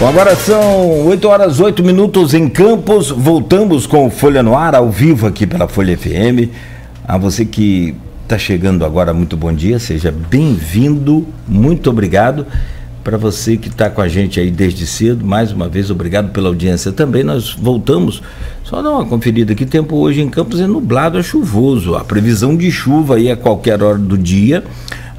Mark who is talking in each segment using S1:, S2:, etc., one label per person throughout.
S1: Bom, agora são 8 horas 8 minutos em Campos. Voltamos com o Folha no Ar, ao vivo aqui pela Folha FM. A você que está chegando agora, muito bom dia, seja bem-vindo, muito obrigado. Para você que está com a gente aí desde cedo, mais uma vez, obrigado pela audiência também. Nós voltamos, só dar uma conferida aqui, tempo hoje em Campos é nublado, é chuvoso. A previsão de chuva aí a qualquer hora do dia.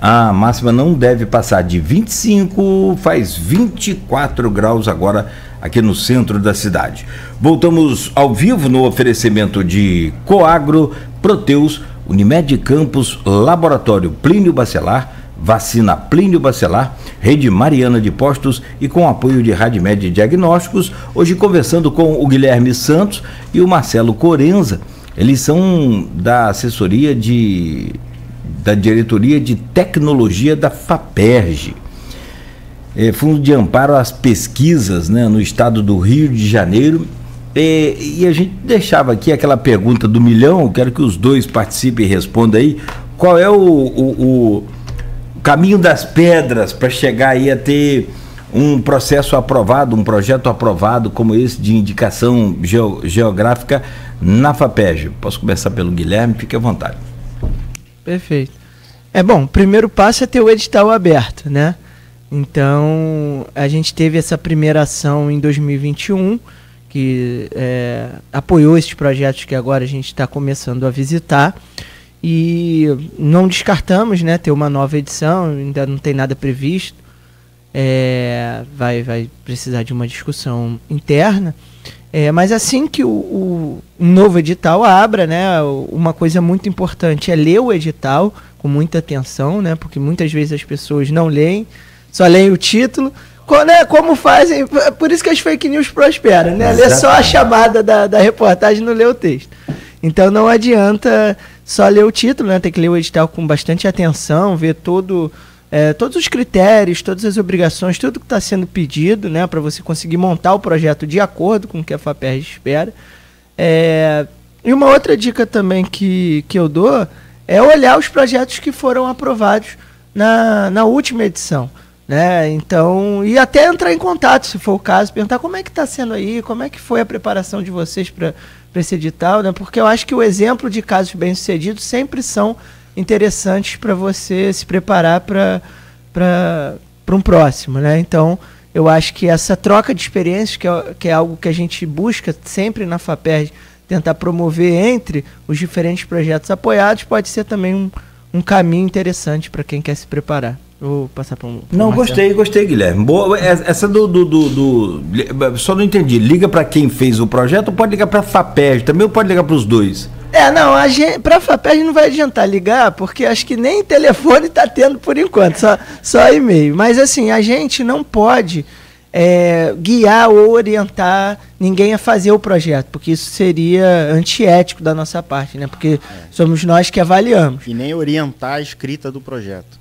S1: A máxima não deve passar de 25, faz 24 graus agora aqui no centro da cidade. Voltamos ao vivo no oferecimento de Coagro, Proteus, Unimed Campos, Laboratório Plínio Bacelar, Vacina Plínio Bacelar, Rede Mariana de Postos e com apoio de Radmed Diagnósticos. Hoje conversando com o Guilherme Santos e o Marcelo Corenza. Eles são da assessoria da diretoria de tecnologia da FAPERJ, Fundo de Amparo às Pesquisas, né, no estado do Rio de Janeiro. E a gente deixava aqui aquela pergunta do milhão. Quero que os dois participem e respondam aí. Qual é o caminho das pedras para chegar aí a ter um processo aprovado, um projeto aprovado como esse de indicação geográfica na FAPERJ? Posso começar pelo Guilherme, fique à vontade.
S2: Perfeito. Bom, o primeiro passo é ter o edital aberto, né? Então, a gente teve essa primeira ação em 2021, que apoiou esses projetos que agora a gente está começando a visitar. E não descartamos, né, ter uma nova edição, ainda não tem nada previsto. Vai precisar de uma discussão interna. Mas assim que o novo edital abra, né, uma coisa muito importante é ler o edital com muita atenção, né, porque muitas vezes as pessoas não leem, só leem o título. Como fazem, por isso que as fake news prosperam, né? Lê só a chamada da reportagem, não lê o texto. Então não adianta só ler o título, né? Tem que ler o edital com bastante atenção, ver todos os critérios, todas as obrigações, tudo que está sendo pedido, né? Para você conseguir montar o projeto de acordo com o que a FAPERJ espera. E uma outra dica também que eu dou é olhar os projetos que foram aprovados na última edição, né? Então, e até entrar em contato, se for o caso, perguntar como é que está sendo aí, como é que foi a preparação de vocês para esse edital, né? Porque eu acho que o exemplo de casos bem-sucedidos sempre são interessantes para você se preparar para um próximo, né? Então, eu acho que essa troca de experiências, que é algo que a gente busca sempre na FAPERJ, tentar promover entre os diferentes projetos apoiados, pode ser também um caminho interessante para quem quer se preparar. Vou passar para
S1: Não, gostei, Guilherme. Boa, essa só não entendi. Liga para quem fez o projeto ou pode ligar para a FAPERJ também, ou pode ligar para os dois?
S2: Não, para a FAPERJ não vai adiantar ligar, porque acho que nem telefone está tendo por enquanto, só e-mail. Mas assim, a gente não pode guiar ou orientar ninguém a fazer o projeto, porque isso seria antiético da nossa parte, né? Porque somos nós que avaliamos.
S3: E nem orientar a escrita do projeto.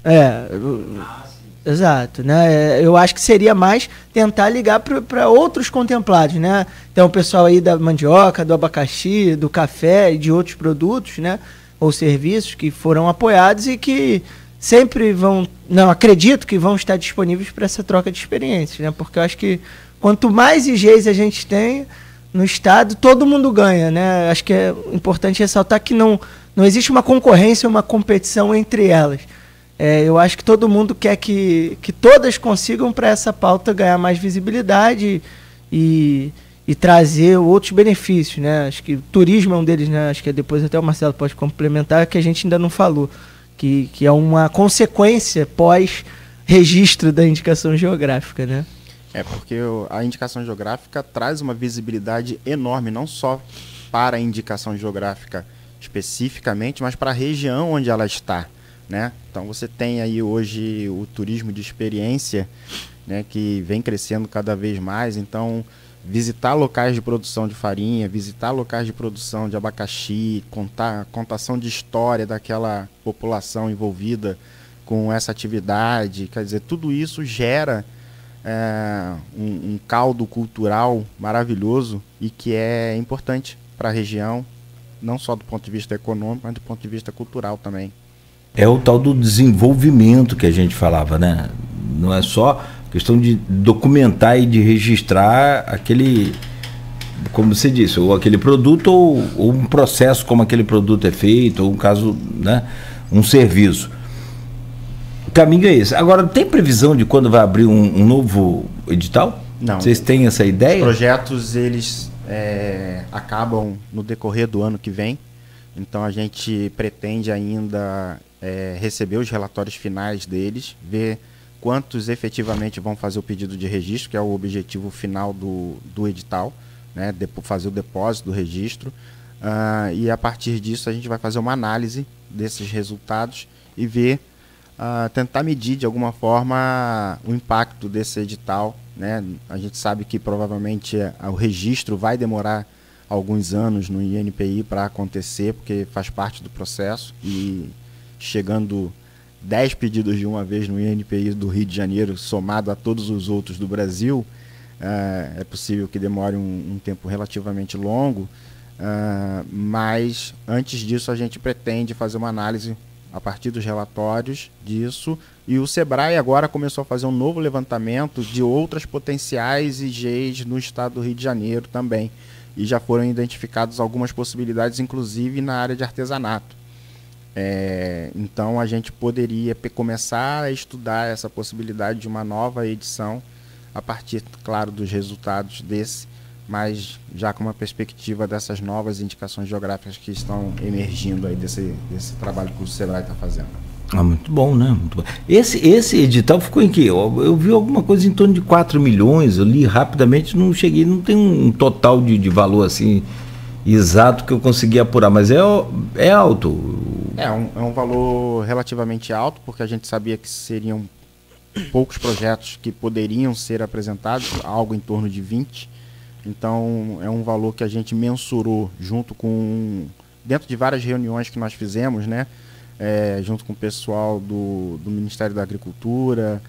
S2: Exato, né? Eu acho que seria mais tentar ligar para outros contemplados, né? Então o pessoal aí da mandioca, do abacaxi, do café e de outros produtos, né? Ou serviços que foram apoiados e que sempre acredito que vão estar disponíveis para essa troca de experiências, né? Porque eu acho que quanto mais IGs a gente tem no estado, todo mundo ganha, né? Acho que é importante ressaltar que não existe uma concorrência, uma competição entre elas. Eu acho que todo mundo quer que todas consigam para essa pauta ganhar mais visibilidade e trazer outros benefícios, né? Acho que o turismo é um deles, né? Acho que depois até o Marcelo pode complementar, que a gente ainda não falou, que é uma consequência pós-registro da indicação geográfica, né?
S3: Porque a indicação geográfica traz uma visibilidade enorme, não só para a indicação geográfica especificamente, mas para a região onde ela está, né? Então você tem aí hoje o turismo de experiência, né, que vem crescendo cada vez mais. Então visitar locais de produção de farinha, visitar locais de produção de abacaxi, contação de história daquela população envolvida com essa atividade, quer dizer, tudo isso gera um caldo cultural maravilhoso e que é importante para a região, não só do ponto de vista econômico, mas do ponto de vista cultural também.
S1: É o tal do desenvolvimento que a gente falava, né? Não é só questão de documentar e de registrar aquele, como você disse, ou aquele produto ou um processo como aquele produto é feito, ou um caso, né, um serviço. O caminho é esse. Agora, tem previsão de quando vai abrir um novo edital?
S3: Não.
S1: Vocês têm essa ideia?
S3: Os projetos, eles acabam no decorrer do ano que vem. Então, a gente pretende ainda receber os relatórios finais deles, ver quantos efetivamente vão fazer o pedido de registro, que é o objetivo final do edital, né? Fazer o depósito do registro. E a partir disso, a gente vai fazer uma análise desses resultados e ver, tentar medir de alguma forma o impacto desse edital, né? A gente sabe que provavelmente o registro vai demorar alguns anos no INPI para acontecer, porque faz parte do processo, e chegando 10 pedidos de uma vez no INPI do Rio de Janeiro, somado a todos os outros do Brasil, é possível que demore um tempo relativamente longo, mas antes disso a gente pretende fazer uma análise a partir dos relatórios disso, e o Sebrae agora começou a fazer um novo levantamento de outras potenciais IGs no estado do Rio de Janeiro também, e já foram identificadas algumas possibilidades, inclusive na área de artesanato. Então a gente poderia começar a estudar essa possibilidade de uma nova edição a partir, claro, dos resultados desse, mas já com uma perspectiva dessas novas indicações geográficas que estão emergindo aí desse trabalho que o Sebrae está fazendo.
S1: Muito bom, né? Muito bom. Esse edital ficou em quê? Eu vi alguma coisa em torno de 4 milhões, eu li rapidamente, não cheguei, não tem um total de valor assim exato que eu consegui apurar, mas é alto.
S3: É um valor relativamente alto, porque a gente sabia que seriam poucos projetos que poderiam ser apresentados, algo em torno de 20. Então é um valor que a gente mensurou dentro de várias reuniões que nós fizemos, né? Junto com o pessoal do Ministério da Agricultura,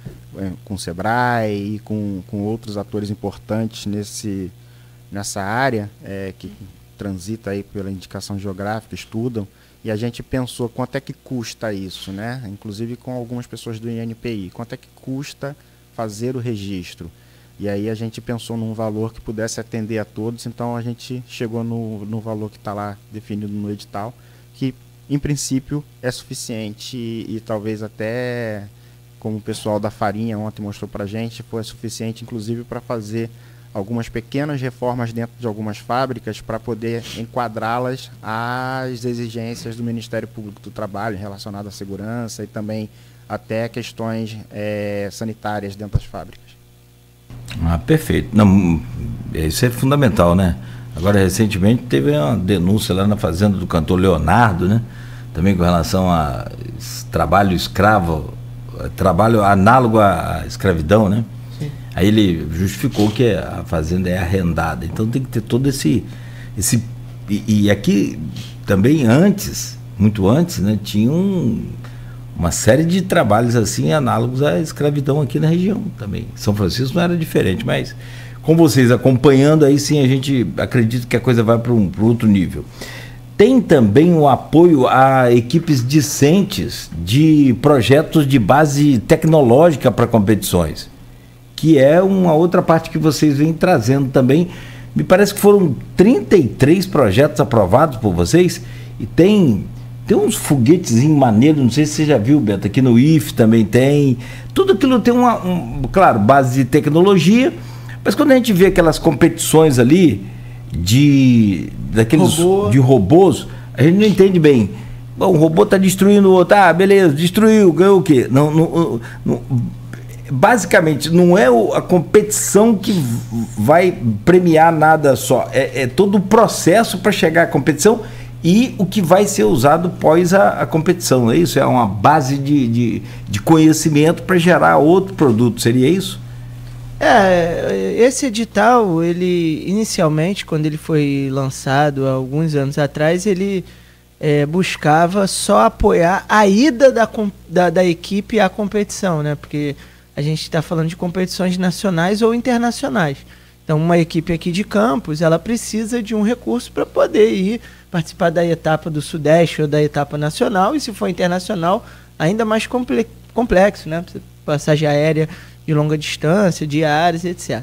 S3: com o Sebrae e com outros atores importantes nessa área, que transita aí pela indicação geográfica, estudam, e a gente pensou quanto é que custa isso, né? Inclusive com algumas pessoas do INPI, quanto é que custa fazer o registro. E aí a gente pensou num valor que pudesse atender a todos, então a gente chegou no valor que está lá definido no edital, que em princípio é suficiente e talvez até, como o pessoal da farinha ontem mostrou para a gente, foi suficiente inclusive para fazer algumas pequenas reformas dentro de algumas fábricas para poder enquadrá-las às exigências do Ministério Público do Trabalho relacionadas à segurança e também até questões sanitárias dentro das fábricas.
S1: Perfeito. Não, isso é fundamental, né? Agora, recentemente, teve uma denúncia lá na fazenda do cantor Leonardo, né? Também com relação a trabalho escravo, trabalho análogo à escravidão, né? Sim. Aí ele justificou que a fazenda é arrendada. Então tem que ter todo esse e aqui também antes, muito antes, né? Tinha uma série de trabalhos assim análogos à escravidão aqui na região também. São Francisco não era diferente, mas com vocês acompanhando, aí sim a gente acredita que a coisa vai para um outro nível. Tem também o apoio a equipes discentes de projetos de base tecnológica para competições, que é uma outra parte que vocês vêm trazendo também. Me parece que foram 33 projetos aprovados por vocês, e tem uns foguetezinhos maneiros, não sei se você já viu, Beto, aqui no IF também tem. Tudo aquilo tem claro, base de tecnologia, mas quando a gente vê aquelas competições ali de robôs, a gente não entende bem. Bom, o robô está destruindo o outro, beleza, destruiu, ganhou o quê? Não, basicamente, não é a competição que vai premiar nada só, é todo o processo para chegar à competição e o que vai ser usado pós a competição, é isso? É uma base de conhecimento para gerar outro produto, seria isso?
S2: Esse edital, ele inicialmente, quando ele foi lançado há alguns anos atrás, ele buscava só apoiar a ida da equipe à competição, né? Porque a gente está falando de competições nacionais ou internacionais. Então, uma equipe aqui de Campos, ela precisa de um recurso para poder ir participar da etapa do Sudeste ou da etapa nacional, e se for internacional, ainda mais complexo, né? Passagem aérea de longa distância, diárias, etc.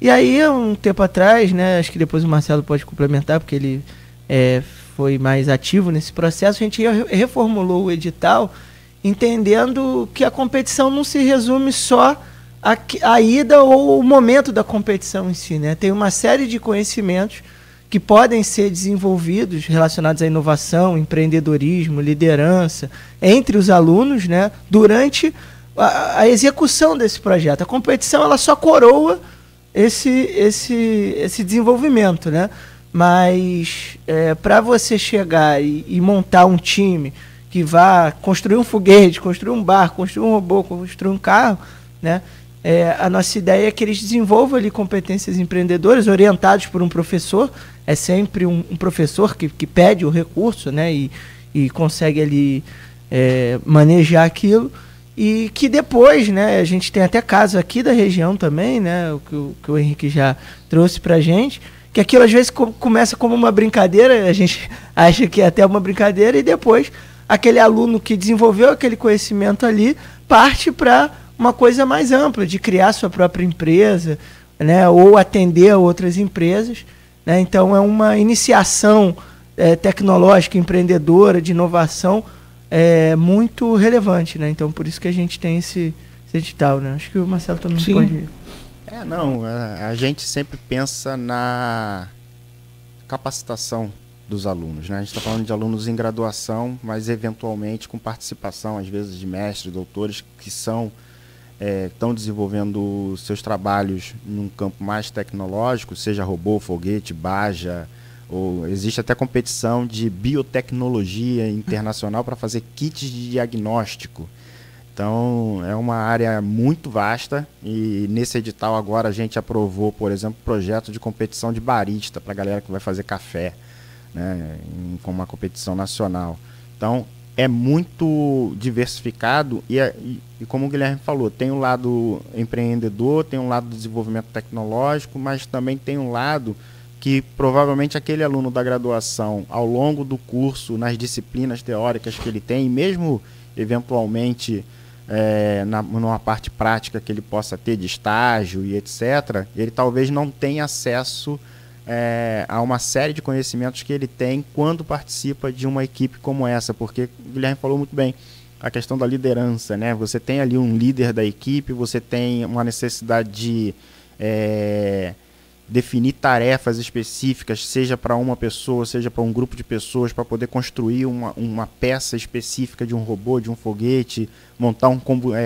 S2: E aí, um tempo atrás, né, acho que depois o Marcelo pode complementar, porque ele foi mais ativo nesse processo, a gente reformulou o edital, entendendo que a competição não se resume só à ida ou o momento da competição em si, né? Tem uma série de conhecimentos que podem ser desenvolvidos relacionados à inovação, empreendedorismo, liderança, entre os alunos, né, durante a execução desse projeto. A competição ela só coroa esse desenvolvimento, né? Mas para você chegar e montar um time que vá construir um foguete, construir um barco, construir um robô, construir um carro, né? A nossa ideia é que eles desenvolvam ali competências empreendedoras orientados por um professor. É sempre um professor que pede o recurso, né? E consegue ali manejar aquilo. E que depois, né, a gente tem até casos aqui da região também, né, o que o Henrique já trouxe pra gente, que aquilo às vezes começa como uma brincadeira, a gente acha que é até uma brincadeira, e depois aquele aluno que desenvolveu aquele conhecimento ali parte para uma coisa mais ampla, de criar sua própria empresa, né, ou atender a outras empresas, né. Então é uma iniciação tecnológica, empreendedora, de inovação, muito relevante, né? Então por isso que a gente tem esse edital, né? Acho que o Marcelo também pode...
S3: A gente sempre pensa na capacitação dos alunos, né? A gente está falando de alunos em graduação, mas eventualmente com participação, às vezes, de mestres, doutores, que estão desenvolvendo seus trabalhos num campo mais tecnológico, seja robô, foguete, baja, ou existe até competição de biotecnologia internacional para fazer kits de diagnóstico. Então, é uma área muito vasta, e nesse edital agora a gente aprovou, por exemplo, projeto de competição de barista para a galera que vai fazer café, né, com uma competição nacional. Então, é muito diversificado e como o Guilherme falou, tem um lado empreendedor, tem um lado do desenvolvimento tecnológico, mas também tem um lado que provavelmente aquele aluno da graduação, ao longo do curso, nas disciplinas teóricas que ele tem, e mesmo eventualmente numa parte prática que ele possa ter de estágio e etc., ele talvez não tenha acesso a uma série de conhecimentos que ele tem quando participa de uma equipe como essa, porque o Guilherme falou muito bem, a questão da liderança, né? Você tem ali um líder da equipe, você tem uma necessidade de definir tarefas específicas, seja para uma pessoa, seja para um grupo de pessoas, para poder construir uma peça específica de um robô, de um foguete, montar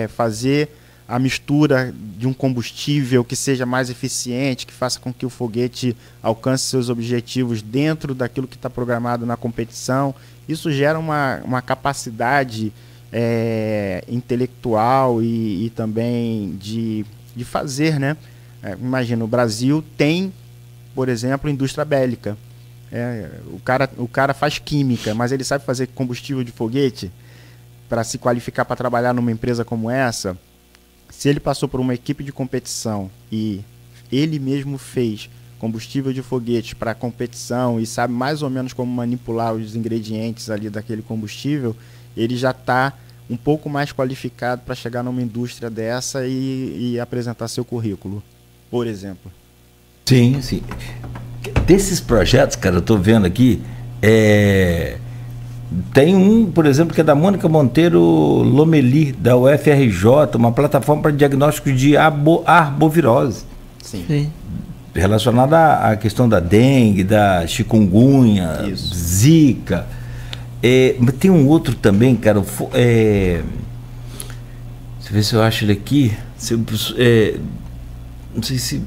S3: fazer a mistura de um combustível que seja mais eficiente, que faça com que o foguete alcance seus objetivos dentro daquilo que está programado na competição. Isso gera uma capacidade intelectual e também de fazer, né? Imagina, o Brasil tem, por exemplo, indústria bélica. O cara faz química, mas ele sabe fazer combustível de foguete. Para se qualificar para trabalhar numa empresa como essa, se ele passou por uma equipe de competição e ele mesmo fez combustível de foguete para competição e sabe mais ou menos como manipular os ingredientes ali daquele combustível, ele já está um pouco mais qualificado para chegar numa indústria dessa e apresentar seu currículo, por exemplo.
S1: Sim, sim. Desses projetos, cara, eu estou vendo aqui, tem um, por exemplo, que é da Mônica Monteiro Lomeli, da UFRJ, uma plataforma para diagnóstico de arbovirose.
S3: Sim.
S2: Sim.
S1: Relacionada à questão da dengue, da chikungunya,
S3: Isso.
S1: zika. Mas tem um outro também, cara. Deixa eu ver se eu acho ele aqui. Não sei se...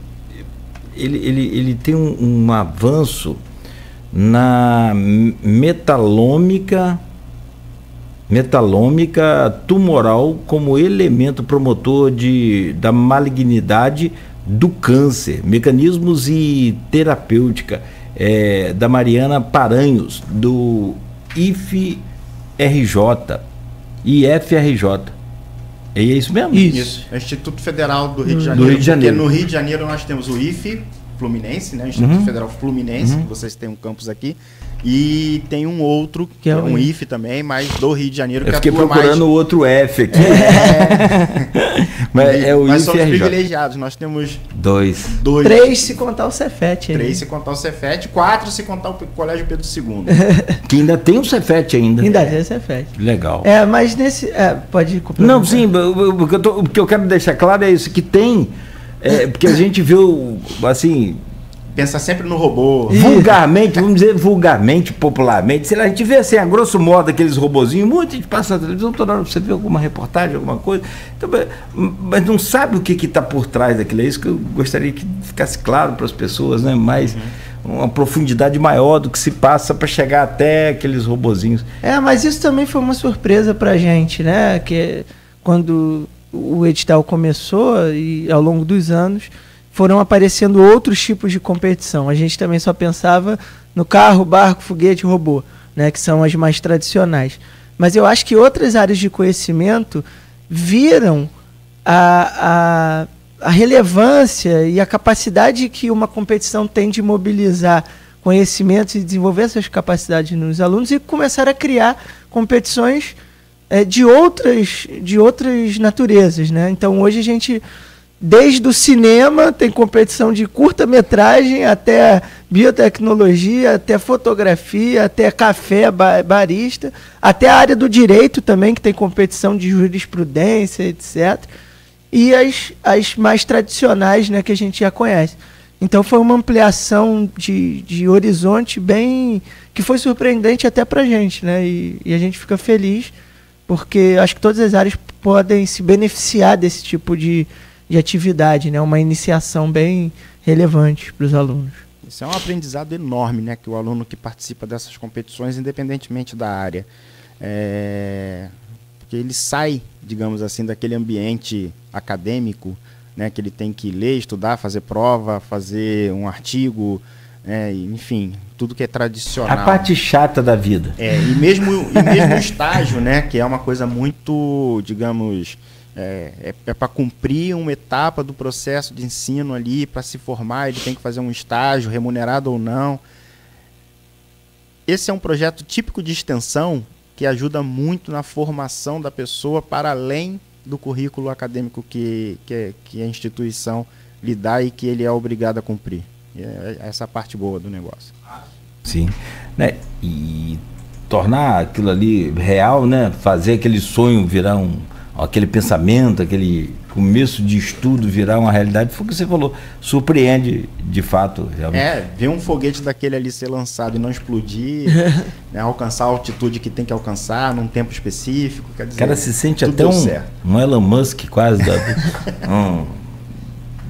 S1: Ele tem um avanço na metalômica tumoral como elemento promotor da malignidade do câncer, mecanismos e terapêutica, da Mariana Paranhos, do IFRJ. É isso mesmo?
S3: Isso. Instituto Federal do Rio de Janeiro.
S1: Do Rio de Janeiro.
S3: Porque no Rio de Janeiro nós temos o IFE, Fluminense, né? O Instituto Federal Fluminense, que vocês têm um campus aqui. E tem um outro, que é um IFE também, mas do Rio de Janeiro,
S1: que fiquei procurando o outro F aqui. Mas é o
S3: mas
S1: IFE
S3: somos
S1: RJ.
S3: privilegiados, nós temos
S1: dois.
S2: 3 se contar o Cefet.
S3: 3 se contar o Cefet, 4 se contar o Colégio Pedro II.
S1: Que ainda tem o Cefet ainda.
S2: Ainda tem o Cefet.
S1: Legal.
S2: Mas nesse... pode complementar.
S1: Não, sim, o que eu quero deixar claro é isso, que tem... porque a gente viu, assim...
S3: Pensa sempre no robô.
S1: Vulgarmente, vamos dizer vulgarmente, popularmente, sei lá, a gente vê assim, a grosso modo, aqueles robozinhos, muita gente passa na televisão, toda hora você vê alguma reportagem, alguma coisa, então, mas não sabe o que está por trás daquilo, é isso que eu gostaria que ficasse claro para as pessoas, né? Mais uma profundidade maior do que se passa para chegar até aqueles robozinhos.
S2: Mas isso também foi uma surpresa para a gente, né? Que quando o edital começou e ao longo dos anos foram aparecendo outros tipos de competição. A gente também só pensava no carro, barco, foguete, robô, né, que são as mais tradicionais. Mas eu acho que outras áreas de conhecimento viram a relevância e a capacidade que uma competição tem de mobilizar conhecimentos e desenvolver essas capacidades nos alunos e começaram a criar competições de outras naturezas, né? Então hoje a gente... Desde o cinema, tem competição de curta-metragem, até biotecnologia, até fotografia, até café, barista, até a área do direito também, que tem competição de jurisprudência, etc. E as mais tradicionais, né, que a gente já conhece. Então foi uma ampliação de horizonte bem... que foi surpreendente até para a gente, né? E a gente fica feliz, porque acho que todas as áreas podem se beneficiar desse tipo de atividade, né? Uma iniciação bem relevante para os alunos.
S3: Isso é um aprendizado enorme, né? Que o aluno que participa dessas competições, independentemente da área, porque ele sai, digamos assim, daquele ambiente acadêmico, né? Que ele tem que ler, estudar, fazer prova, fazer um artigo, enfim, tudo que é tradicional.
S1: A parte chata da vida.
S3: E mesmo o estágio, né? Que é uma coisa muito, digamos... para cumprir uma etapa do processo de ensino ali, para se formar, ele tem que fazer um estágio, remunerado ou não. Esse é um projeto típico de extensão que ajuda muito na formação da pessoa para além do currículo acadêmico que a instituição lhe dá e que ele é obrigado a cumprir. Essa é a parte boa do negócio.
S1: Sim, né? E tornar aquilo ali real, né? Fazer aquele sonho virar aquele pensamento, aquele começo de estudo virar uma realidade, foi o que você falou, surpreende de fato. Realmente.
S3: Ver um foguete daquele ali ser lançado e não explodir, né, alcançar a altitude que tem que alcançar num tempo específico, quer dizer,
S1: o cara se sente até um Elon Musk quase,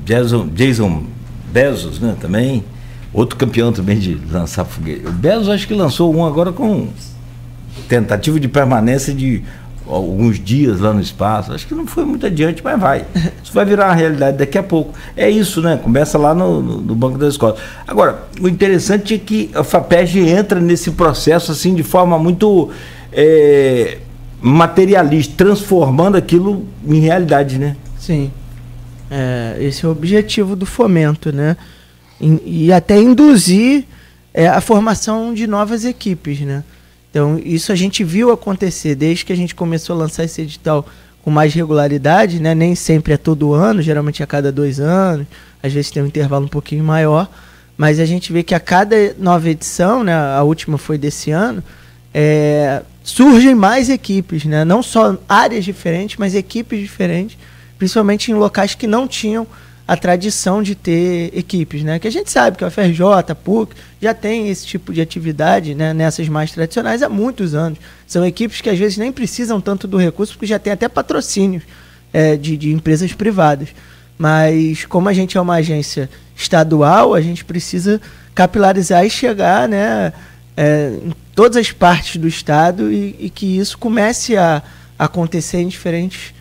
S1: Jason Bezos, né, também, outro campeão também de lançar foguete. O Bezos acho que lançou um agora com tentativa de permanência de alguns dias lá no espaço, acho que não foi muito adiante, mas vai. Isso vai virar uma realidade daqui a pouco. É isso, né? Começa lá no banco da escola. Agora, o interessante é que a FAPERJ entra nesse processo assim de forma muito materialista, transformando aquilo em realidade, né?
S2: Sim. Esse é o objetivo do fomento, né? E até induzir a formação de novas equipes, né? Então, isso a gente viu acontecer desde que a gente começou a lançar esse edital com mais regularidade, né? Nem sempre é todo ano, geralmente é a cada 2 anos, às vezes tem um intervalo um pouquinho maior, mas a gente vê que a cada nova edição, né? A última foi desse ano, surgem mais equipes, né? Não só áreas diferentes, mas equipes diferentes, principalmente em locais que não tinham a tradição de ter equipes, né? Que a gente sabe que a FRJ, a PUC, já tem esse tipo de atividade, né? Nessas mais tradicionais há muitos anos. São equipes que às vezes nem precisam tanto do recurso, porque já tem até patrocínios de empresas privadas. Mas como a gente é uma agência estadual, a gente precisa capilarizar e chegar, né, em todas as partes do estado e que isso comece a acontecer em diferentes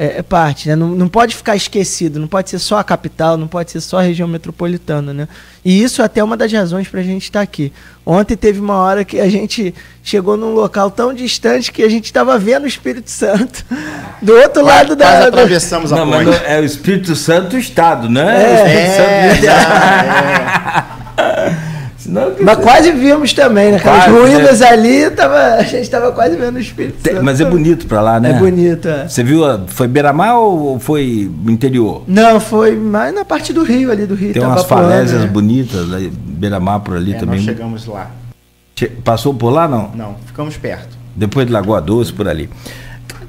S2: é parte, né? Não pode ficar esquecido, não pode ser só a capital, não pode ser só a região metropolitana, né? E isso até é uma das razões para a gente estar aqui. Ontem teve uma hora que a gente chegou num local tão distante que a gente estava vendo o Espírito Santo do outro lado da...
S3: Quase atravessamos a ponte.
S1: Mas é o Espírito Santo Estado, né?
S2: Mas quase vimos também, né? Aquelas ruínas ali, a gente estava quase vendo o Espírito Santo.
S1: Mas é bonito pra lá, né?
S2: É bonito, é.
S1: Você viu, foi beira-mar ou foi interior?
S2: Não, foi mais na parte do Rio, ali do Rio.
S1: Tem umas falésias bonitas, beira-mar por ali também.
S3: Nós chegamos lá.
S1: Passou por lá, não?
S3: Não, ficamos perto.
S1: Depois de Lagoa Doce, por ali.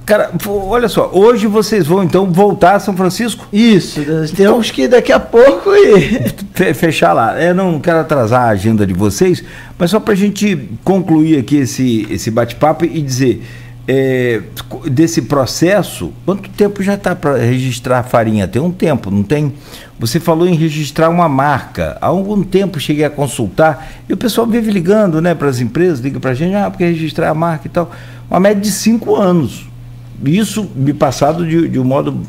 S1: Cara, olha só, hoje vocês vão então voltar a São Francisco?
S2: Isso, temos que ir daqui a pouco
S1: fechar lá. Eu não quero atrasar a agenda de vocês, mas só para a gente concluir aqui esse bate-papo e dizer, desse processo, quanto tempo já está para registrar a farinha? Tem um tempo, não tem? Você falou em registrar uma marca. Há algum tempo cheguei a consultar e o pessoal vive ligando, né, para as empresas, liga para a gente, porque registrar a marca e tal. Uma média de 5 anos. Isso me passado de um modo,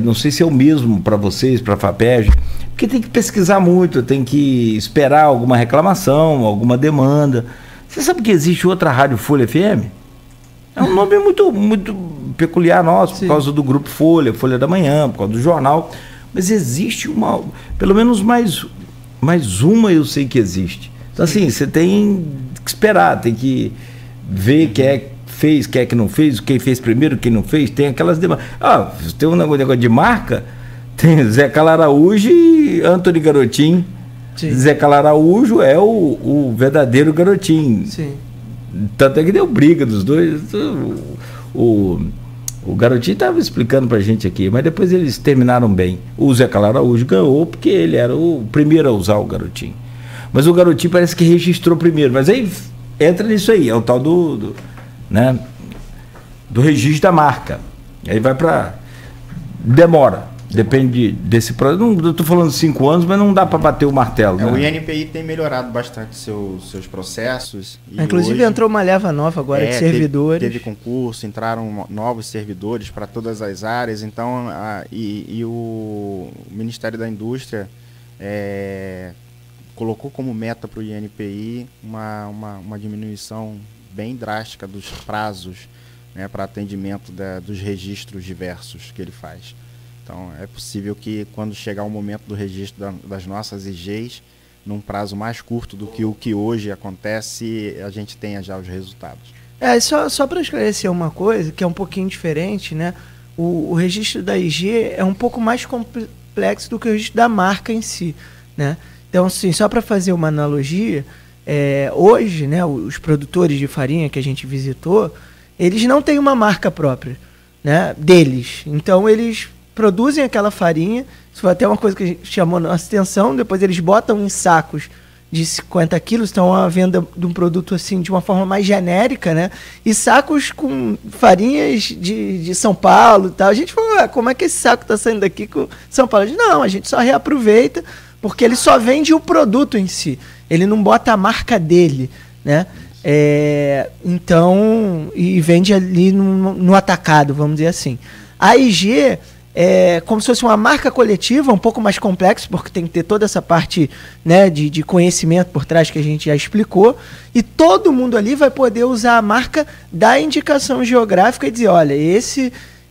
S1: não sei se é o mesmo para vocês, para a FAPERJ, porque tem que pesquisar muito, tem que esperar alguma reclamação, alguma demanda. Você sabe que existe outra rádio Folha FM? É um nome muito, muito peculiar nosso, por causa do grupo Folha, Folha da Manhã, por causa do jornal, mas existe pelo menos mais uma eu sei que existe. Então assim, você tem que esperar, tem que ver fez, quem é que não fez, quem fez primeiro, quem não fez, tem aquelas demandas. Tem um negócio de marca, tem Zé Calaraújo e Antony Garotinho. Sim. Zé Calaraújo é o verdadeiro Garotinho.
S2: Sim.
S1: Tanto é que deu briga dos dois. O Garotinho estava explicando pra gente aqui, mas depois eles terminaram bem. O Zé Calaraújo ganhou porque ele era o primeiro a usar o Garotinho. Mas o Garotinho parece que registrou primeiro, mas aí entra nisso aí, é o tal do registro da marca. Aí vai para... Demora. Depende desse processo. Eu estou falando 5 anos, mas não dá para bater o martelo.
S3: O INPI tem melhorado bastante seus processos.
S2: Inclusive hoje, entrou uma leva nova agora de servidores.
S3: Teve concurso, entraram novos servidores para todas as áreas. Então, o Ministério da Indústria colocou como meta para o INPI uma diminuição bem drástica dos prazos, né, para atendimento dos registros diversos que ele faz. Então, é possível que, quando chegar o momento do registro das nossas IGs, num prazo mais curto do que o que hoje acontece, a gente tenha já os resultados.
S2: Só para esclarecer uma coisa, que é um pouquinho diferente, né? O registro da IG é um pouco mais complexo do que o registro da marca em si, né? Então, assim, só para fazer uma analogia, hoje, né, os produtores de farinha que a gente visitou, eles não têm uma marca própria, né, deles. Então, eles produzem aquela farinha, isso foi até uma coisa que chamou nossa atenção, depois eles botam em sacos de 50 quilos, então a venda de um produto assim de uma forma mais genérica, né, e sacos com farinhas de São Paulo e tal. A gente falou, como é que esse saco está saindo daqui com São Paulo? Não, a gente só reaproveita, porque ele só vende o produto em si, ele não bota a marca dele, né? Então, e vende ali no atacado, vamos dizer assim. A IG é como se fosse uma marca coletiva, um pouco mais complexo, porque tem que ter toda essa parte, né, de conhecimento por trás que a gente já explicou, e todo mundo ali vai poder usar a marca da indicação geográfica e dizer, olha,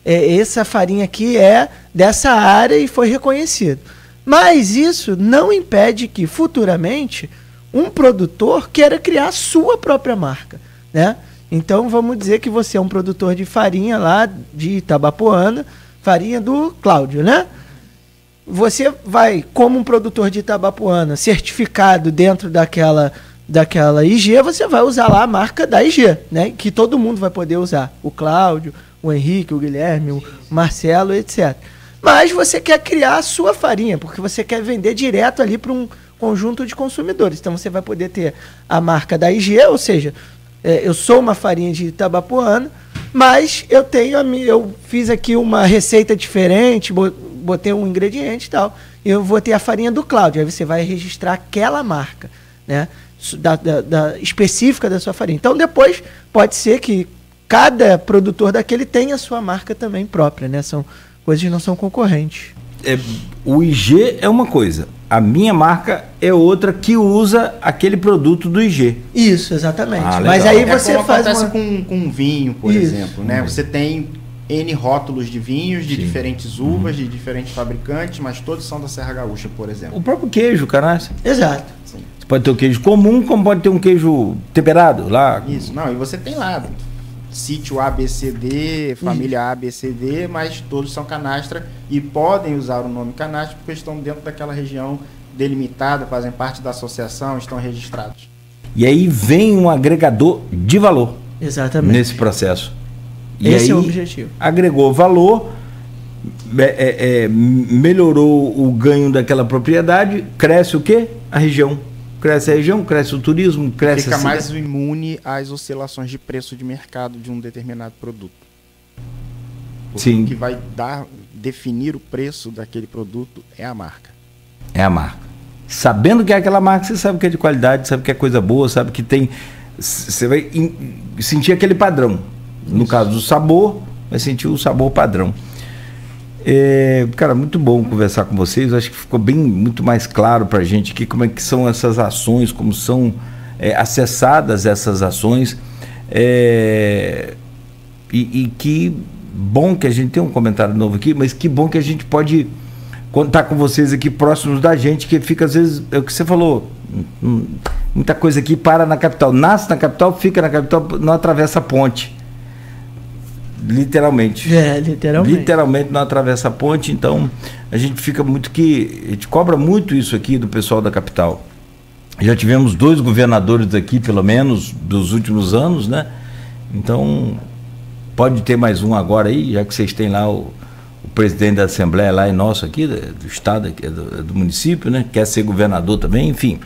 S2: essa farinha aqui é dessa área e foi reconhecido. Mas isso não impede que, futuramente, um produtor queira criar a sua própria marca, né? Então, vamos dizer que você é um produtor de farinha lá de Itabapoana, farinha do Cláudio, né? Você vai, como um produtor de Itabapoana, certificado dentro daquela IG, você vai usar lá a marca da IG, né? Que todo mundo vai poder usar. O Cláudio, o Henrique, o Guilherme, o Marcelo, etc. Mas você quer criar a sua farinha, porque você quer vender direto ali para um conjunto de consumidores. Então você vai poder ter a marca da IG, ou seja, eu sou uma farinha de Itabapoana, mas eu fiz aqui uma receita diferente, botei um ingrediente e tal, e eu vou ter a farinha do Cláudio. Aí você vai registrar aquela marca, né, específica da sua farinha. Então depois pode ser que cada produtor daquele tem a sua marca também própria, né? São coisas que não são concorrentes.
S1: O IG é uma coisa, a minha marca é outra que usa aquele produto do IG.
S2: Isso, exatamente.
S1: Ah,
S2: mas
S1: legal.
S2: aí você
S3: como
S2: faz
S3: acontece com vinho, por
S2: Isso.
S3: exemplo, né? Você tem N rótulos de vinhos, de
S1: Sim.
S3: diferentes uvas, de diferentes fabricantes, mas todos são da Serra Gaúcha, por exemplo.
S1: O próprio queijo, canastra.
S2: Exato.
S3: Sim.
S1: Você pode ter o queijo comum, como pode ter um queijo temperado lá.
S3: Isso, não, e você tem lá sítio ABCD, família ABCD, mas todos são canastra e podem usar o nome canastra porque estão dentro daquela região delimitada, fazem parte da associação, estão registrados.
S1: E aí vem um agregador de valor
S2: Exatamente.
S1: nesse processo. E
S2: Esse
S1: aí,
S2: é o objetivo.
S1: agregou valor, melhorou o ganho daquela propriedade, cresce o quê? A região. Cresce a região, cresce o turismo, cresce
S3: Fica
S1: a
S3: mais
S1: cidade.
S3: imune às oscilações de preço de mercado de um determinado produto. Porque
S1: Sim.
S3: o que vai definir o preço daquele produto é a marca.
S1: É a marca. Sabendo que é aquela marca, você sabe que é de qualidade, sabe que é coisa boa, sabe que tem... Você vai sentir aquele padrão. No caso do sabor, vai sentir o sabor padrão. Cara, muito bom conversar com vocês. Acho que ficou muito mais claro para a gente aqui como é que são essas ações, como são acessadas essas ações. E que bom que a gente tem um comentário novo aqui, mas que bom que a gente pode contar com vocês aqui próximos da gente, que fica às vezes, é o que você falou, muita coisa aqui para na capital, nasce na capital, fica na capital, não atravessa a ponte. Literalmente.
S2: Literalmente.
S1: Literalmente não atravessa a ponte, então a gente fica muito a gente cobra muito isso aqui do pessoal da capital. Já tivemos 2 governadores aqui, pelo menos, dos últimos anos, né? Então, pode ter mais um agora aí, já que vocês têm lá o presidente da Assembleia lá e nosso aqui, do estado, aqui, do município, né? Quer ser governador também, enfim.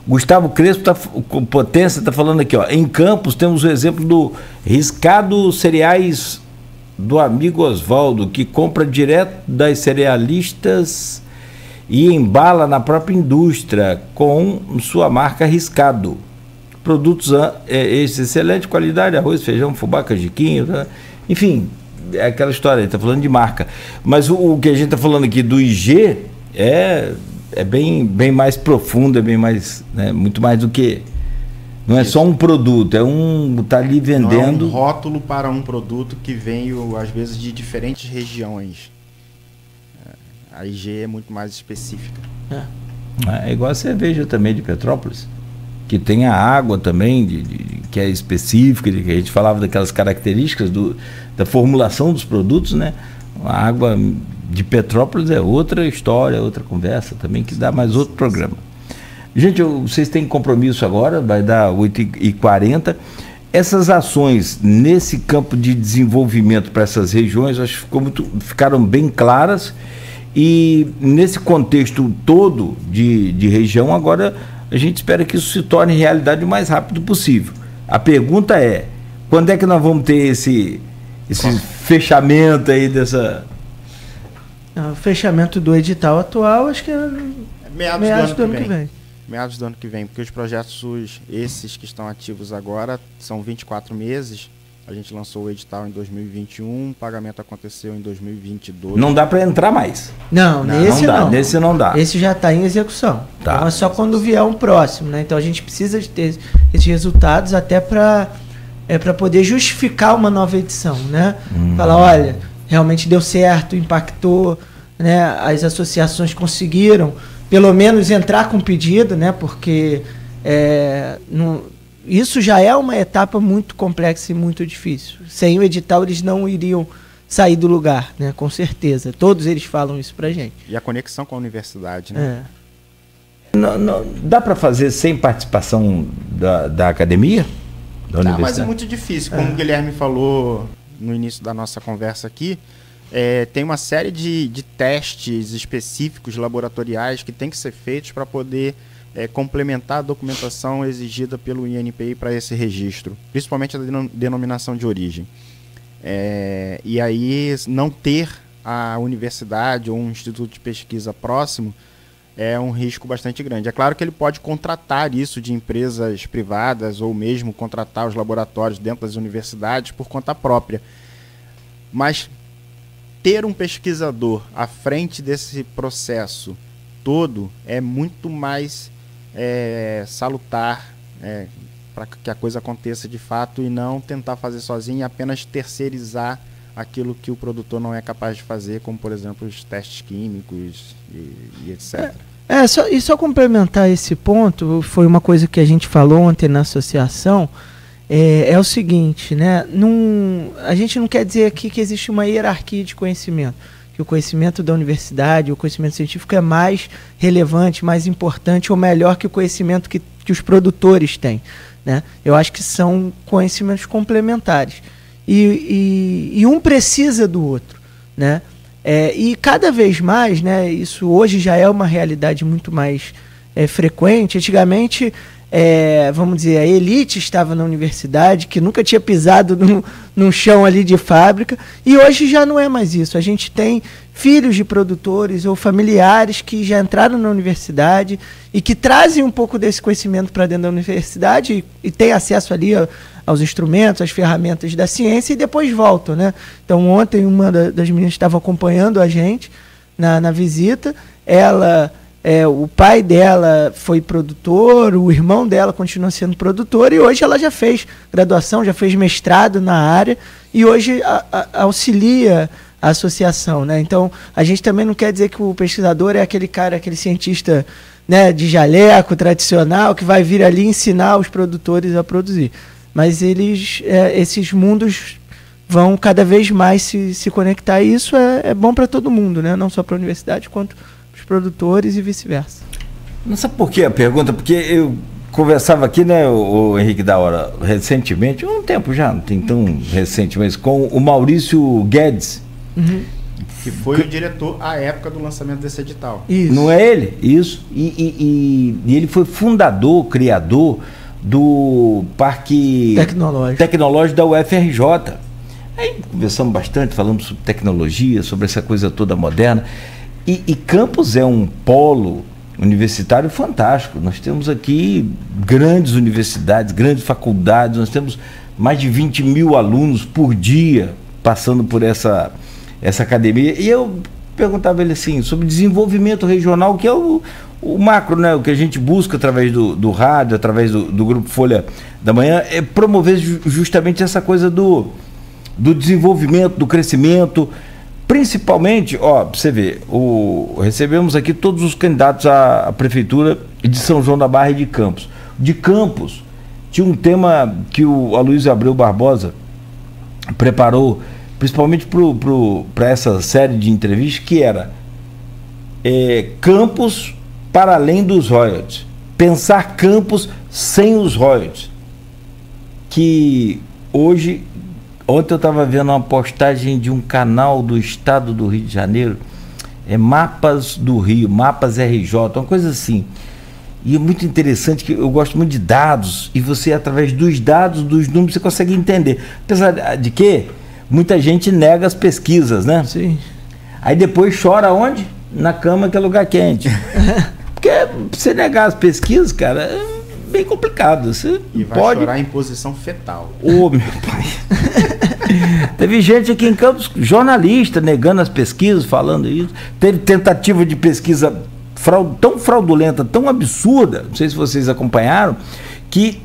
S1: Gustavo Crespo, com Potência, está falando aqui, ó. Em Campos temos o exemplo do Riscado Cereais do amigo Oswaldo, que compra direto das cerealistas e embala na própria indústria com sua marca Riscado. Produtos excelente qualidade, arroz, feijão, fubá, canjiquinho, tá? Enfim, é aquela história, ele está falando de marca. Mas o que a gente está falando aqui do IG é bem mais profundo, é bem mais, né, muito mais do que... Não é só um produto, tá ali vendendo...
S3: Não é um rótulo para um produto que veio, às vezes, de diferentes regiões. A IG é muito mais específica.
S1: É igual a cerveja também de Petrópolis, que tem a água também, que é específica, que a gente falava daquelas características da formulação dos produtos, né? A água de Petrópolis é outra história, outra conversa também, que dá mais outro programa. Gente, vocês têm compromisso agora, vai dar 8h40. Essas ações nesse campo de desenvolvimento para essas regiões, acho que ficaram bem claras, e nesse contexto todo de região, agora a gente espera que isso se torne realidade o mais rápido possível. A pergunta é, quando é que nós vamos ter esse fechamento aí dessa...
S2: O fechamento do edital atual, acho que é
S3: Meados do ano que
S2: vem.
S3: Meados do ano que vem, porque os projetos, esses que estão ativos agora, são 24 meses. A gente lançou o edital em 2021, o pagamento aconteceu em 2022.
S1: Não dá para entrar mais.
S2: Não, nesse
S1: dá,
S2: não.
S1: Nesse não dá.
S2: Esse já está em execução.
S1: Tá.
S2: Então é só quando vier um próximo, né? Então a gente precisa de ter esses resultados até para poder justificar uma nova edição, né? Falar, olha, realmente deu certo, impactou, né? As associações conseguiram pelo menos entrar com pedido, né? Porque isso já é uma etapa muito complexa e muito difícil. Sem o edital eles não iriam sair do lugar, né? Com certeza. Todos eles falam isso pra gente.
S3: E a conexão com a universidade, né?
S1: Não, dá para fazer sem participação da academia? Da universidade?
S3: Mas é muito difícil. Como o Guilherme falou no início da nossa conversa aqui, tem uma série de testes específicos laboratoriais que tem que ser feitos para poder complementar a documentação exigida pelo INPI para esse registro, principalmente a denominação de origem. E aí não ter a universidade ou um instituto de pesquisa próximo é um risco bastante grande. É claro que ele pode contratar isso de empresas privadas ou mesmo contratar os laboratórios dentro das universidades por conta própria. Mas ter um pesquisador à frente desse processo todo é muito mais salutar para que a coisa aconteça de fato e não tentar fazer sozinho e apenas terceirizar aquilo que o produtor não é capaz de fazer, como por exemplo os testes químicos e etc.
S2: Só complementar esse ponto, foi uma coisa que a gente falou ontem na associação, é o seguinte, né? A gente não quer dizer aqui que existe uma hierarquia de conhecimento, que o conhecimento da universidade, o conhecimento científico é mais relevante, mais importante ou melhor que o conhecimento que os produtores têm, né? Eu acho que são conhecimentos complementares. E um precisa do outro, né? E cada vez mais, né, isso hoje já é uma realidade muito mais frequente. Antigamente, vamos dizer, a elite estava na universidade, que nunca tinha pisado num chão ali de fábrica, e hoje já não é mais isso. A gente tem filhos de produtores ou familiares que já entraram na universidade e que trazem um pouco desse conhecimento para dentro da universidade e têm acesso ali aos instrumentos, às ferramentas da ciência e depois voltam, né? Então ontem uma das meninas estava acompanhando a gente na visita, o pai dela foi produtor, o irmão dela continua sendo produtor e hoje ela já fez graduação, já fez mestrado na área e hoje auxilia a associação, né? Então a gente também não quer dizer que o pesquisador é aquele cara, aquele cientista, né, de jaleco tradicional que vai vir ali ensinar os produtores a produzir. Mas esses mundos vão cada vez mais se conectar e isso é bom para todo mundo, né? Não só para a universidade, quanto para os produtores e vice-versa.
S1: Não sabe por que a pergunta? Porque eu conversava aqui, né, o Henrique da Hora, recentemente, um tempo já, não tem tão recente, mas com o Maurício Guedes.
S2: Uhum.
S3: Que foi o diretor à época do lançamento desse edital.
S2: Isso.
S1: Não é ele? Isso. E ele foi fundador, criador do Parque Tecnológico da UFRJ. Aí conversamos bastante, falamos sobre tecnologia, sobre essa coisa toda moderna. E Campos é um polo universitário fantástico. Nós temos aqui grandes universidades, grandes faculdades, nós temos mais de 20 mil alunos por dia passando por essa academia. E eu perguntava ele assim, sobre desenvolvimento regional, que é o macro, né? O que a gente busca através do rádio, através do Grupo Folha da Manhã, é promover justamente essa coisa do desenvolvimento, do crescimento, principalmente, pra você ver, recebemos aqui todos os candidatos à Prefeitura de São João da Barra e de Campos. De Campos, tinha um tema que o Aloysio Abreu Barbosa preparou, principalmente para essa série de entrevistas, que era Campos para além dos royalties. Pensar Campos sem os royalties. Que hoje, ontem eu estava vendo uma postagem de um canal do estado do Rio de Janeiro, Mapas do Rio, Mapas RJ, uma coisa assim. E é muito interessante, que eu gosto muito de dados, e você, através dos dados, dos números, você consegue entender. Apesar de que muita gente nega as pesquisas, né?
S2: Sim.
S1: Aí depois chora onde? Na cama, que é lugar quente. Porque você negar as pesquisas, cara, é bem complicado. Você
S3: e vai
S1: pode
S3: chorar em posição fetal.
S1: Ô, meu pai. Teve gente aqui em Campos, jornalista, negando as pesquisas, falando isso. Teve tentativa de pesquisa tão fraudulenta, tão absurda, não sei se vocês acompanharam, que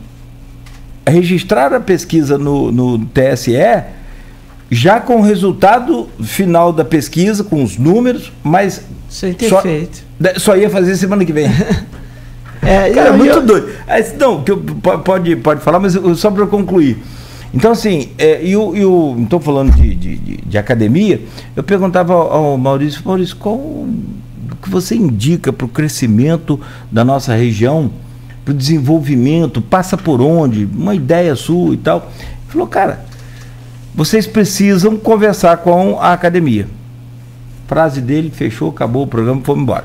S1: registraram a pesquisa no TSE, já com o resultado final da pesquisa, com os números, mas
S2: sem ter feito.
S1: Só ia fazer semana que vem. Cara, muito doido. Não, que pode falar, mas só para concluir. Então, assim, estou falando de academia, eu perguntava ao Maurício, qual o que você indica para o crescimento da nossa região, para o desenvolvimento, passa por onde, uma ideia sua e tal. Ele falou, cara, vocês precisam conversar com a academia. Frase dele, fechou, acabou o programa, fomos embora.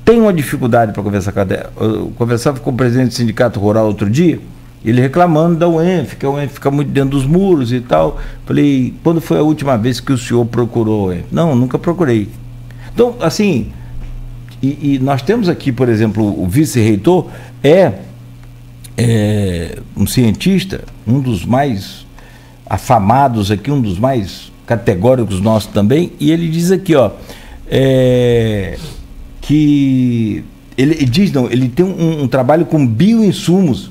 S1: Tem uma dificuldade para conversar com a academia. Eu conversava com o presidente do Sindicato Rural outro dia, ele reclamando da UENF, que a UENF fica muito dentro dos muros e tal. Falei, quando foi a última vez que o senhor procurou a UENF? Não, nunca procurei. Então, assim, E nós temos aqui, por exemplo, o vice-reitor um cientista, um dos mais afamados aqui, um dos mais categóricos nossos também, e ele diz aqui, ó, que ele tem um trabalho com bioinsumos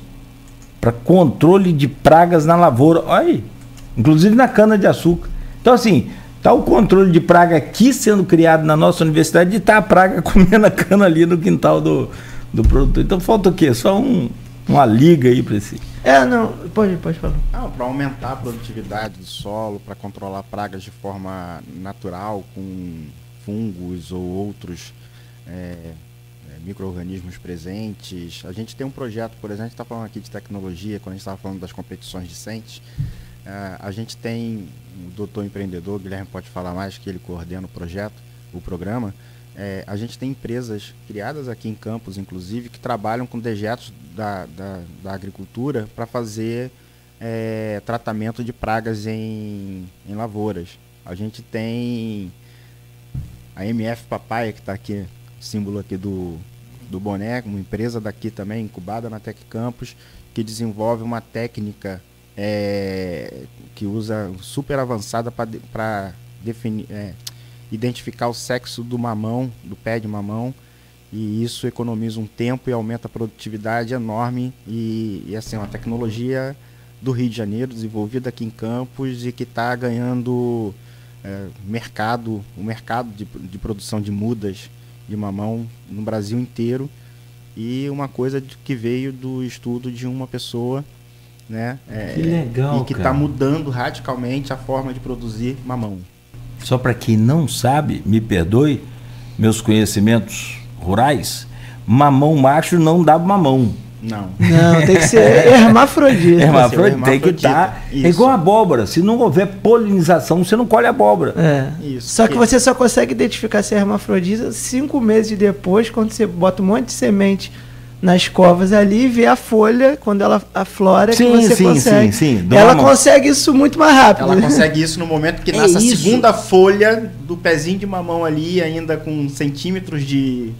S1: para controle de pragas na lavoura, olha aí, inclusive na cana-de-açúcar. Então, assim, está o controle de praga aqui sendo criado na nossa universidade e está a praga comendo a cana ali no quintal do produtor. Então, falta o quê? Só uma liga aí para esse...
S2: Não, pode falar.
S3: Para aumentar a produtividade do solo, para controlar pragas de forma natural, com fungos ou outros micro-organismos presentes. A gente tem um projeto, por exemplo, a gente está falando aqui de tecnologia, quando a gente estava falando das competições discentes, a gente tem um doutor empreendedor, Guilherme pode falar mais, que ele coordena o programa. A gente tem empresas criadas aqui em Campos, inclusive, que trabalham com dejetos da agricultura para fazer tratamento de pragas em lavouras. A gente tem a MF Papaya, que está aqui, símbolo aqui do boné, uma empresa daqui também, incubada na Tec Campos, que desenvolve uma técnica que usa super avançada para definir, identificar o sexo do mamão, do pé de mamão, e isso economiza um tempo e aumenta a produtividade enorme, e assim, uma tecnologia do Rio de Janeiro, desenvolvida aqui em Campos e que está ganhando o mercado de produção de mudas de mamão no Brasil inteiro, e uma coisa que veio do estudo de uma pessoa, né?
S1: Que legal,
S3: e que está mudando radicalmente a forma de produzir mamão.
S1: Só para quem não sabe, me perdoe, meus conhecimentos rurais, mamão macho não dá mamão.
S3: Não,
S2: tem que ser hermafrodita.
S1: Hermafrodita tem que estar. É igual a abóbora. Se não houver polinização, você não colhe abóbora.
S2: Isso. Só que você só consegue identificar se é hermafrodita 5 meses depois, quando você bota um monte de semente nas covas ali e vê a folha, quando ela aflora, que você consegue.
S1: Sim.
S2: Ela consegue isso muito mais rápido.
S3: Ela consegue isso no momento que nasce a segunda folha do pezinho de mamão ali, ainda com centímetros de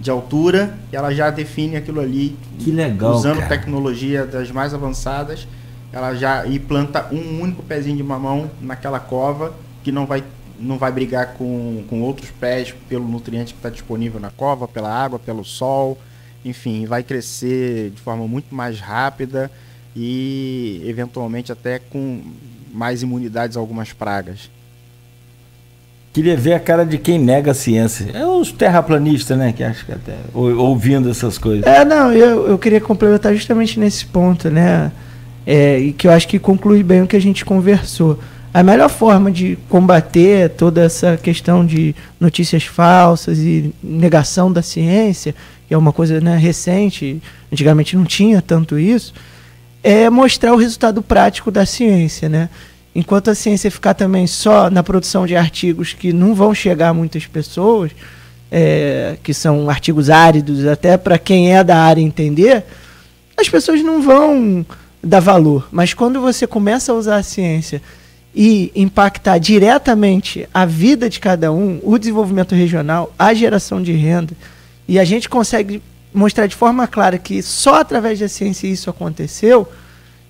S3: altura, e ela já define aquilo ali.
S1: Que legal,
S3: usando
S1: cara.
S3: Tecnologia das mais avançadas, ela já planta um único pezinho de mamão naquela cova, que não vai brigar com outros pés pelo nutriente que está disponível na cova, pela água, pelo sol, enfim, vai crescer de forma muito mais rápida e eventualmente até com mais imunidades a algumas pragas.
S1: Queria ver a cara de quem nega a ciência. É os terraplanistas, né? Que acho que até ouvindo essas coisas.
S2: Eu queria complementar justamente nesse ponto, né? E que eu acho que conclui bem o que a gente conversou. A melhor forma de combater toda essa questão de notícias falsas e negação da ciência, que é uma coisa, né, recente, antigamente não tinha tanto isso, é mostrar o resultado prático da ciência, né? Enquanto a ciência ficar também só na produção de artigos que não vão chegar a muitas pessoas, que são artigos áridos, até para quem é da área entender, as pessoas não vão dar valor. Mas quando você começa a usar a ciência e impactar diretamente a vida de cada um, o desenvolvimento regional, a geração de renda, e a gente consegue mostrar de forma clara que só através da ciência isso aconteceu,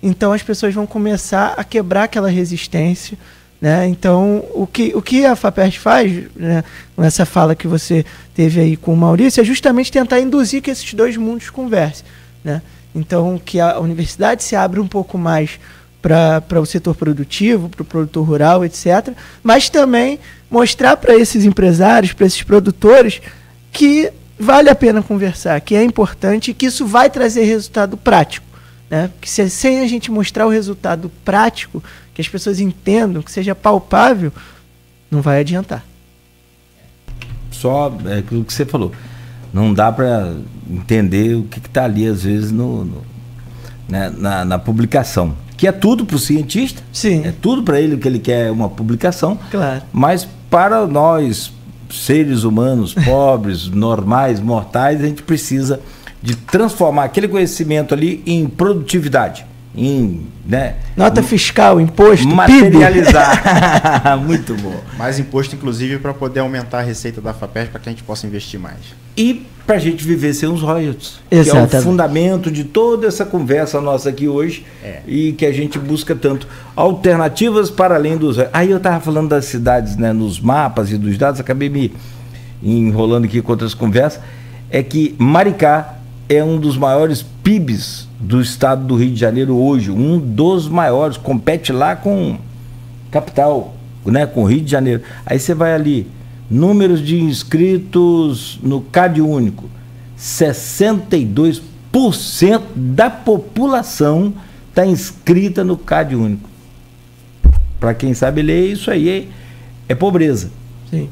S2: então as pessoas vão começar a quebrar aquela resistência, né? Então, o que a FAPERJ faz, né, com essa fala que você teve aí com o Maurício, é justamente tentar induzir que esses dois mundos conversem, né? Então, que a universidade se abra um pouco mais para o setor produtivo, para o produtor rural, etc., mas também mostrar para esses empresários, para esses produtores, que vale a pena conversar, que é importante e que isso vai trazer resultado prático. Né? Que sem a gente mostrar o resultado prático, que as pessoas entendam, que seja palpável, não vai adiantar.
S1: Só aquilo que você falou. Não dá para entender o que está ali, às vezes, na publicação. Que é tudo para o cientista.
S2: Sim.
S1: É tudo para ele que ele quer uma publicação.
S2: Claro.
S1: Mas para nós, seres humanos, pobres, normais, mortais, a gente precisa de transformar aquele conhecimento ali em produtividade, em, né,
S2: nota fiscal, imposto,
S1: materializar. Muito bom.
S3: Mais imposto, inclusive, para poder aumentar a receita da FAPERJ, para que a gente possa investir mais.
S1: e para a gente viver sem os royalties.
S2: Exatamente.
S1: Que é o fundamento de toda essa conversa nossa aqui hoje e que a gente busca tanto. Alternativas para além dos... Aí eu estava falando das cidades, né, nos mapas e dos dados, acabei me enrolando aqui com outras conversas, é que Maricá é um dos maiores PIBs do estado do Rio de Janeiro hoje, um dos maiores, compete lá com capital, né, com o Rio de Janeiro. Aí você vai ali, números de inscritos no CAD único, 62% da população está inscrita no CAD único. Para quem sabe ler, isso aí é pobreza.
S2: Sim.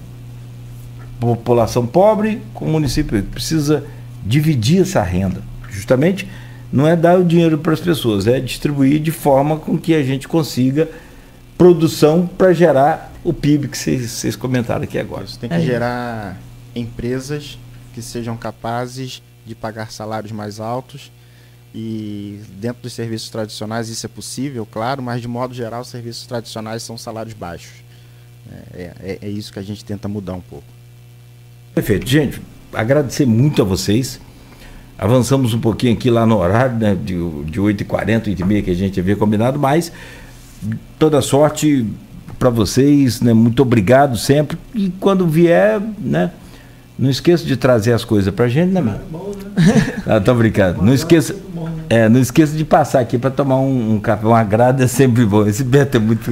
S1: População pobre com o município precisa dividir essa renda. Justamente não é dar o dinheiro para as pessoas, é distribuir de forma com que a gente consiga produção para gerar o PIB que vocês comentaram aqui agora.
S3: Isso tem que gerar empresas que sejam capazes de pagar salários mais altos, e dentro dos serviços tradicionais isso é possível, claro, mas de modo geral os serviços tradicionais são salários baixos. É isso que a gente tenta mudar um pouco.
S1: Perfeito. Gente, agradecer muito a vocês. Avançamos um pouquinho aqui lá no horário, né, de 8h40, 8h30 que a gente havia combinado, mas toda sorte para vocês, né? Muito obrigado sempre. E quando vier, né, não esqueça de trazer as coisas pra gente, né, mano? Tô brincando. Não esqueça, não esqueça de passar aqui para tomar um café. Um agrado é sempre bom. Esse Beto é muito.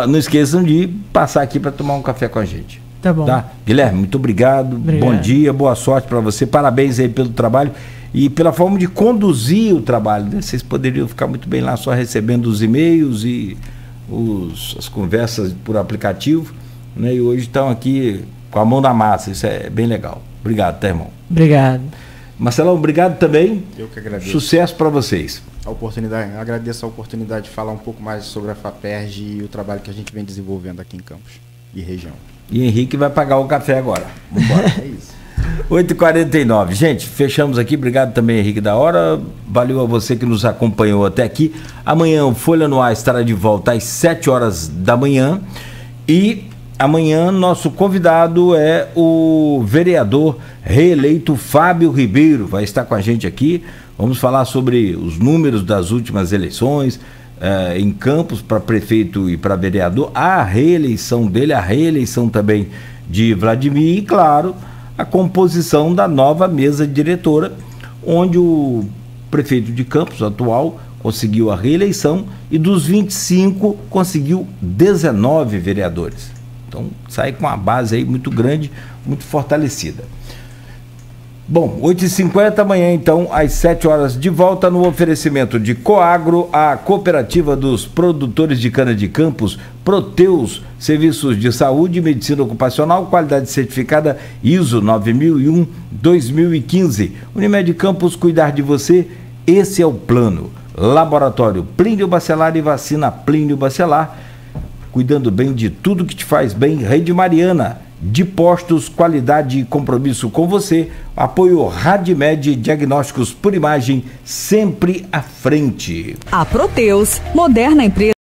S1: Não esqueçam de passar aqui para tomar um café com a gente.
S2: Tá bom.
S1: Tá? Guilherme, muito obrigado. Bom dia, boa sorte para você. Parabéns aí pelo trabalho e pela forma de conduzir o trabalho, né? Vocês poderiam ficar muito bem lá só recebendo os e-mails e as conversas por aplicativo, né? E hoje estão aqui com a mão na massa. Isso é bem legal. Obrigado, tá, irmão?
S2: Obrigado.
S1: Marcelão, obrigado também.
S3: Eu que agradeço.
S1: Sucesso para vocês.
S3: Agradeço a oportunidade de falar um pouco mais sobre a FAPERJ e o trabalho que a gente vem desenvolvendo aqui em Campos e região.
S1: E Henrique vai pagar o café agora. Vambora.
S3: É isso.
S1: 8h49. Gente, fechamos aqui. Obrigado também, Henrique da Hora. Valeu a você que nos acompanhou até aqui. Amanhã o Folha no Ar estará de volta às 7h da manhã. E amanhã nosso convidado é o vereador reeleito Fábio Ribeiro. Vai estar com a gente aqui. Vamos falar sobre os números das últimas eleições em Campos para prefeito e para vereador. A reeleição dele, a reeleição também de Vladimir e, claro, a composição da nova mesa diretora, onde o prefeito de Campos atual conseguiu a reeleição e dos 25 conseguiu 19 vereadores. Então sai com uma base aí muito grande, muito fortalecida. Bom, 8h50 amanhã, então, às 7h, de volta no oferecimento de Coagro, a cooperativa dos produtores de cana de Campos, Proteus, serviços de saúde e medicina ocupacional, qualidade certificada ISO 9001-2015. Unimed Campos, cuidar de você, esse é o plano. Laboratório Plínio Bacelar e vacina Plínio Bacelar, cuidando bem de tudo que te faz bem. Rede Mariana, de postos, qualidade e compromisso com você. Apoio Radmed, diagnósticos por imagem, sempre à frente.
S4: A Proteus, moderna empresa.